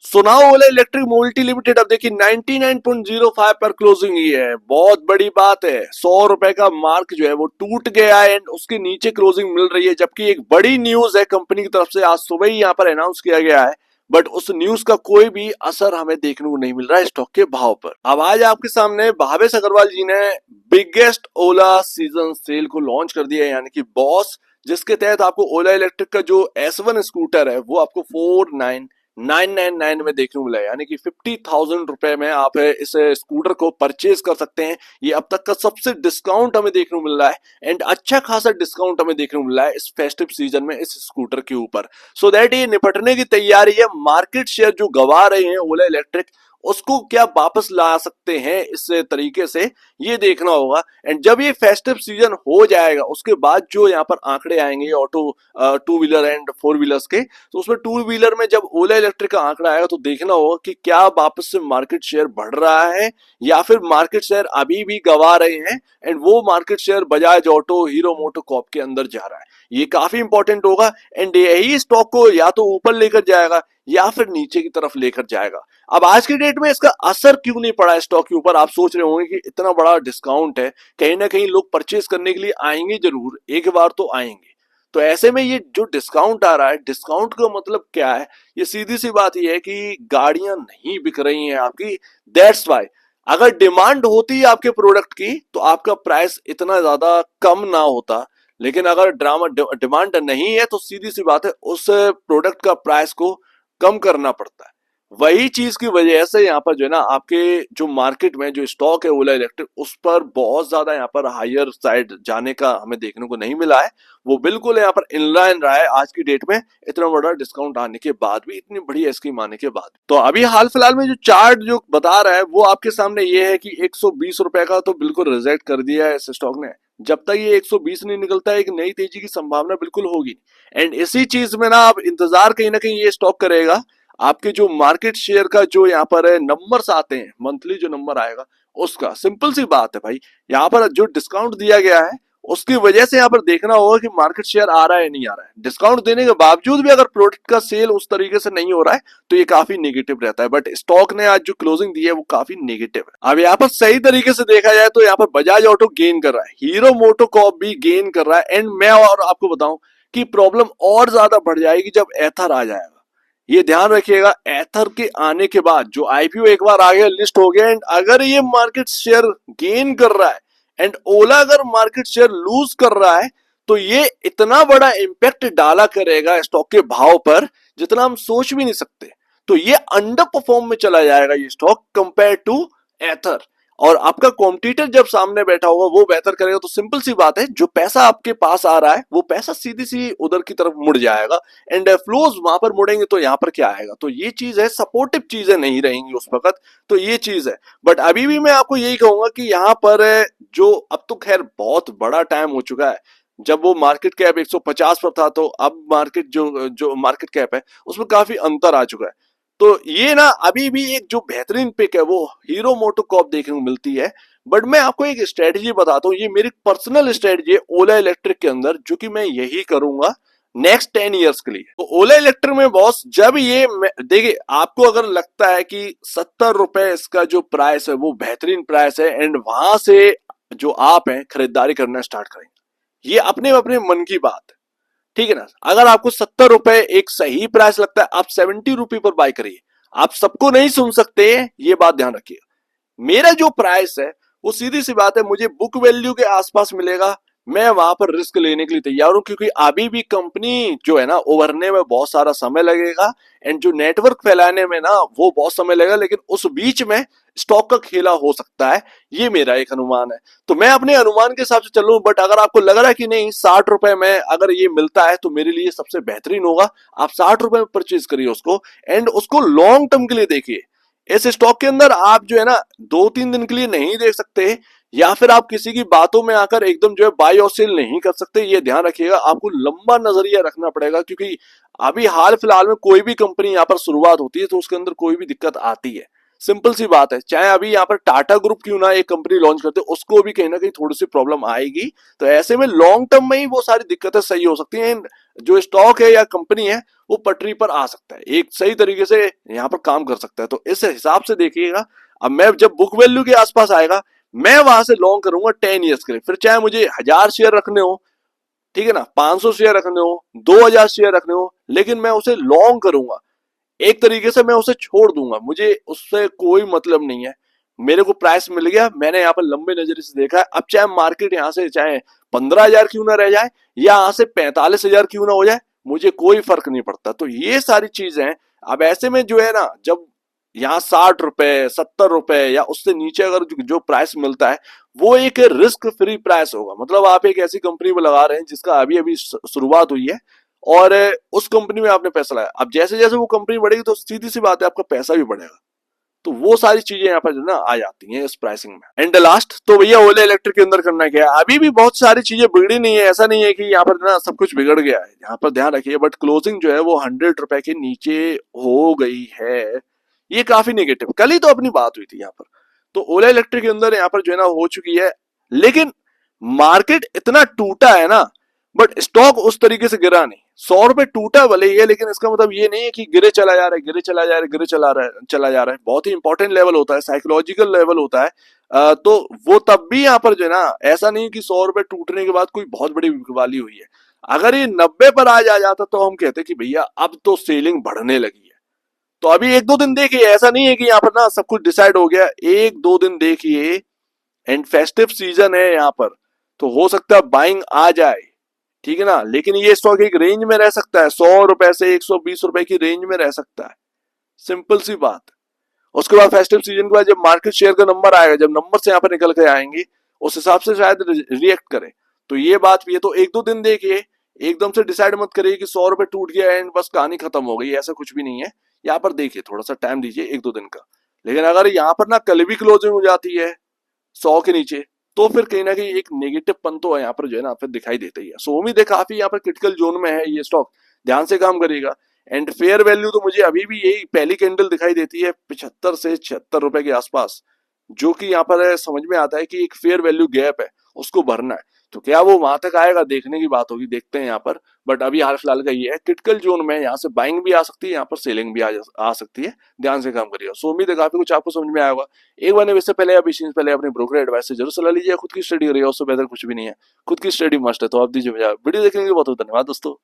सुनाओ ओला electric mobility limited अब देखिए 99.05 पर क्लोजिंग हुई है। बहुत बड़ी बात है, 100 रुपए का मार्क जो है वो टूट गया है एंड उसके नीचे क्लोजिंग मिल रही है। जबकि एक बड़ी न्यूज है कंपनी की तरफ से, आज सुबह ही यहाँ पर अनाउंस किया गया है, बट उस न्यूज का कोई भी असर हमें देखने को नहीं मिल रहा है स्टॉक के भाव पर। अब आज आपके सामने भावेश अग्रवाल जी ने बिगेस्ट ओला सीजन सेल को लॉन्च कर दिया है, यानी कि बॉस, जिसके तहत आपको ओला इलेक्ट्रिक का जो S1 स्कूटर है वो आपको 49,999 में देखने को मिला है, यानी कि 50,000 रुपए में आप इस स्कूटर को परचेज कर सकते हैं। ये अब तक का सबसे डिस्काउंट हमें देखने को मिल रहा है एंड अच्छा खासा डिस्काउंट हमें देखने को मिल रहा है इस फेस्टिव सीजन में इस स्कूटर के ऊपर। सो दैट ये निपटने की तैयारी है। मार्केट शेयर जो गवा रहे हैं ओला इलेक्ट्रिक, उसको क्या वापस ला सकते हैं इस तरीके से, ये देखना होगा। एंड जब ये फेस्टिव सीजन हो जाएगा उसके बाद जो यहाँ पर आंकड़े आएंगे auto two wheeler and four wheelers के, तो उसमें टू व्हीलर में जब ओला इलेक्ट्रिक का आंकड़ा आएगा तो देखना होगा कि क्या वापस से मार्केट शेयर बढ़ रहा है या फिर मार्केट शेयर अभी भी गवा रहे हैं एंड वो market share Bajaj auto, hero MotoCorp के अंदर जा रहा है। ये काफी इंपॉर्टेंट होगा एंड यही स्टॉक को या तो ऊपर लेकर जाएगा या फिर नीचे की तरफ लेकर जाएगा। अब आज की डेट में इसका असर क्यों नहीं पड़ा स्टॉक के ऊपर? आप सोच रहे होंगे कि इतना बड़ा डिस्काउंट है, कहीं ना कहीं लोग परचेज करने के लिए आएंगे, जरूर एक बार तो आएंगे। तो ऐसे में ये जो डिस्काउंट आ रहा है, डिस्काउंट का मतलब क्या है? ये सीधी सी बात ये है कि गाड़ियां नहीं बिक रही हैं आपकी, दैट्स वाई। अगर डिमांड होती है आपके प्रोडक्ट की तो आपका प्राइस इतना ज्यादा कम ना होता, लेकिन अगर डिमांड नहीं है तो सीधी सी बात है उस प्रोडक्ट का प्राइस को कम करना पड़ता है। वही चीज की वजह से यहाँ पर जो है ना आपके जो मार्केट में जो स्टॉक है ओला इलेक्ट्रिक, उस पर बहुत ज्यादा यहाँ पर हायर साइड जाने का हमें देखने को नहीं मिला है। वो बिल्कुल यहाँ पर इनलाइन रहा है आज की डेट में, इतना बड़ा डिस्काउंट आने के बाद भी, इतनी बड़ी स्कीम आने के बाद। तो अभी हाल फिलहाल में जो चार्ट जो बता रहा है वो आपके सामने ये है कि 120 रुपए का तो बिल्कुल रिजेक्ट कर दिया है इस स्टॉक ने। जब तक ये 120 नहीं निकलता है एक नई तेजी की संभावना बिल्कुल होगी। एंड इसी चीज में ना आप इंतजार कहीं ना कहीं ये स्टॉक करेगा आपके जो मार्केट शेयर का जो यहाँ पर नंबर्स आते हैं, मंथली जो नंबर आएगा उसका। सिंपल सी बात है भाई, यहाँ पर जो डिस्काउंट दिया गया है उसकी वजह से यहाँ पर देखना होगा कि मार्केट शेयर आ रहा है नहीं आ रहा है। डिस्काउंट देने के बावजूद भी अगर प्रोडक्ट का सेल उस तरीके से नहीं हो रहा है तो ये काफी नेगेटिव रहता है। बट स्टॉक ने आज जो क्लोजिंग दी है वो काफी नेगेटिव है। अब यहाँ पर सही तरीके से देखा जाए तो यहाँ पर बजाज ऑटो गेन कर रहा है, हीरो मोटोकॉर्प भी गेन कर रहा है। एंड मैं और आपको बताऊं कि प्रॉब्लम और ज्यादा बढ़ जाएगी जब एथर आ जाएगा। ये ध्यान रखिएगा, एथर के आने के बाद जो आईपीओ एक बार आ गया, लिस्ट हो गया, एंड अगर ये मार्केट शेयर गेन कर रहा है एंड ओला अगर मार्केट शेयर लूज कर रहा है तो ये इतना बड़ा इंपैक्ट डाला करेगा स्टॉक के भाव पर जितना हम सोच भी नहीं सकते। तो ये अंडर परफॉर्म में चला जाएगा ये स्टॉक कंपेयर टू एथर। और आपका कॉम्पिटिटर जब सामने बैठा होगा वो बेहतर करेगा तो सिंपल सी बात है, जो पैसा आपके पास आ रहा है वो पैसा सीधी सी उधर की तरफ मुड़ जाएगा एंड फ्लोज वहां पर मुड़ेंगे तो यहाँ पर क्या आएगा? तो ये चीज है, सपोर्टिव चीजें नहीं रहेंगी उस वक्त। तो ये चीज है। बट अभी भी मैं आपको यही कहूंगा कि यहाँ पर जो अब तो खैर बहुत बड़ा टाइम हो चुका है, जब वो मार्केट कैप 150 पर था तो अब मार्केट जो जो मार्केट कैप है उसमें काफी अंतर आ चुका है। तो ये ना अभी भी एक जो बेहतरीन पिक है वो हीरो मोटोकॉर्प देखने को मिलती है। बट मैं आपको एक स्ट्रेटजी बताता हूँ, ये मेरी पर्सनल स्ट्रेटजी है ओला इलेक्ट्रिक के अंदर, जो कि मैं यही करूंगा नेक्स्ट 10 इयर्स के लिए। तो ओला इलेक्ट्रिक में बॉस जब ये देखिए, आपको अगर लगता है कि 70 रुपए इसका जो प्राइस है वो बेहतरीन प्राइस है एंड वहां से जो आप हैं खरीदारी करना स्टार्ट करेंगे, ये अपने अपने मन की बात है, ठीक है ना। अगर आपको 70 रुपए एक सही प्राइस लगता है आप 70 रुपए पर बाय करिए। आप सबको नहीं सुन सकते, ये बात ध्यान रखिए। मेरा जो प्राइस है वो सीधी सी बात है, मुझे बुक वैल्यू के आसपास मिलेगा, मैं वहां पर रिस्क लेने के लिए तैयार हूं, क्योंकि अभी भी कंपनी जो है ना उभरने में बहुत सारा समय लगेगा एंड जो नेटवर्क फैलाने में ना वो बहुत समय लगेगा, लेकिन उस बीच में स्टॉक का खेला हो सकता है। ये मेरा एक अनुमान है, तो मैं अपने अनुमान के हिसाब से चल रहा हूं। बट अगर आपको लग रहा है कि नहीं 60 रुपए में अगर ये मिलता है तो मेरे लिए सबसे बेहतरीन होगा, आप 60 रुपए में परचेज करिए उसको एंड उसको लॉन्ग टर्म के लिए देखिए। इस स्टॉक के अंदर आप जो है ना 2-3 दिन के लिए नहीं देख सकते, या फिर आप किसी की बातों में आकर एकदम जो है बाय और सेल नहीं कर सकते। ये ध्यान रखिएगा, आपको लंबा नजरिया रखना पड़ेगा, क्योंकि अभी हाल फिलहाल में कोई भी कंपनी यहाँ पर शुरुआत होती है तो उसके अंदर कोई भी दिक्कत आती है। सिंपल सी बात है, चाहे अभी यहाँ पर टाटा ग्रुप क्यों ना एक कंपनी लॉन्च करते, उसको भी कहीं ना कहीं थोड़ी सी प्रॉब्लम आएगी। तो ऐसे में लॉन्ग टर्म में ही वो सारी दिक्कतें सही हो सकती हैं। जो स्टॉक है या कंपनी है वो पटरी पर आ सकता है, एक सही तरीके से यहाँ पर काम कर सकता है। तो इस हिसाब से देखिएगा, अब मैं जब बुक वैल्यू के आसपास आएगा, मैं वहां से लॉन्ग करूंगा 10 ईयर्स के लिए। फिर चाहे मुझे 1000 शेयर रखने हो, ठीक है ना, 500 शेयर रखने हो, 2000 शेयर रखने हो, लेकिन मैं उसे लॉन्ग करूंगा। एक तरीके से मैं उसे छोड़ दूंगा, मुझे उससे कोई मतलब नहीं है। मेरे को प्राइस मिल गया, मैंने यहाँ पर लंबे नजर से देखा है, अब चाहे मार्केट यहाँ से चाहे 15,000 क्यों ना रह जाए या यहाँ से 45,000 क्यों ना हो जाए, मुझे कोई फर्क नहीं पड़ता। तो ये सारी चीजें हैं। अब ऐसे में जो है ना, जब यहाँ 60 रुपए 70 रुपए या उससे नीचे अगर जो प्राइस मिलता है, वो एक रिस्क फ्री प्राइस होगा। मतलब आप एक ऐसी कंपनी में लगा रहे हैं जिसका अभी अभी शुरुआत हुई है, और उस कंपनी में आपने पैसा लगाया। अब जैसे जैसे वो कंपनी बढ़ेगी तो सीधी सी बात है आपका पैसा भी बढ़ेगा। तो वो सारी चीजें यहाँ पर जो ना आ जाती हैं इस प्राइसिंग में। एंड लास्ट तो भैया ओला इलेक्ट्रिक के अंदर करना क्या है, अभी भी बहुत सारी चीजें बिगड़ी नहीं है, ऐसा नहीं है कि यहाँ पर ना सब कुछ बिगड़ गया है, यहाँ पर ध्यान रखिए। बट क्लोजिंग जो है वो 100 रुपए के नीचे हो गई है, ये काफी नेगेटिव। कल ही तो अपनी बात हुई थी यहाँ पर। तो ओला इलेक्ट्रिक के अंदर यहाँ पर जो है ना हो चुकी है, लेकिन मार्केट इतना टूटा है ना, बट स्टॉक उस तरीके से गिरा नहीं। 100 रुपए टूटा भले ही है, लेकिन इसका मतलब ये नहीं है कि गिरे चला जा रहा है, गिरे चला जा रहा है, गिरे चला जा रहा है। बहुत ही इंपॉर्टेंट लेवल होता है, साइकोलॉजिकल लेवल होता है। तो वो तब भी यहाँ पर जो है ना, ऐसा नहीं कि 100 रुपए टूटने के बाद कोई बहुत बड़ी बिकवाली हुई है। अगर ये 90 पर आज आ जाता तो हम कहते कि भैया अब तो सेलिंग बढ़ने लगी है। तो अभी एक दो दिन देखिए, ऐसा नहीं है कि यहाँ पर ना सब कुछ डिसाइड हो गया, एक दो दिन देखिए। एंड फेस्टिव सीजन है यहाँ पर, तो हो सकता है बाइंग आ जाए, ठीक है ना। लेकिन ये स्टॉक एक रेंज में रह सकता है, 100 रुपए से 120 रुपए की रेंज में रह सकता है, सिंपल सी बात। उसके बाद फेस्टिव सीजन के बाद जब मार्केट शेयर का नंबर आएगा, जब नंबर से यहाँ पर निकल के आएंगे, उस हिसाब से शायद रिएक्ट करे। तो ये बात भी है। तो एक दो दिन देखिए, एकदम से डिसाइड मत करिए कि 100 रुपए टूट गया एंड बस कहानी खत्म हो गई, ऐसा कुछ भी नहीं है। यहाँ पर देखिए, थोड़ा सा टाइम दीजिए एक दो दिन का। लेकिन अगर यहाँ पर ना कल भी क्लोजिंग हो जाती है 100 के नीचे, तो फिर कहीं ना कहीं एक नेगेटिव पन तो यहाँ पर जो है ना फिर दिखाई देता ही है। सो उम्मीद है काफी यहाँ पर क्रिटिकल जोन में है ये स्टॉक, ध्यान से काम करेगा। एंड फेयर वैल्यू तो मुझे अभी भी यही पहली कैंडल दिखाई देती है 75 से 76 रुपए के आसपास, जो कि यहाँ पर समझ में आता है कि एक फेयर वैल्यू गैप है, उसको भरना है। तो क्या वो वहां तक आएगा, देखने की बात होगी, देखते हैं यहाँ पर। बट अभी हाल फिलहाल का ये है, क्रिटिकल जोन में यहाँ से बाइंग भी आ सकती है, यहाँ पर सेलिंग भी आ सकती है। ध्यान से काम करिएगा। सो उम्मीद है काफी कुछ आपको समझ में आया होगा। एक बार इससे पहले आप इस पहले अपने ब्रोकर एडवाइस से जरूर सलाह लीजिए, खुद की स्टडी करिएगा, उससे बेहतर कुछ भी नहीं है। खुद की स्टडी मस्ट है, तो आप दीजिए। वीडियो देखने के लिए बहुत बहुत धन्यवाद दोस्तों।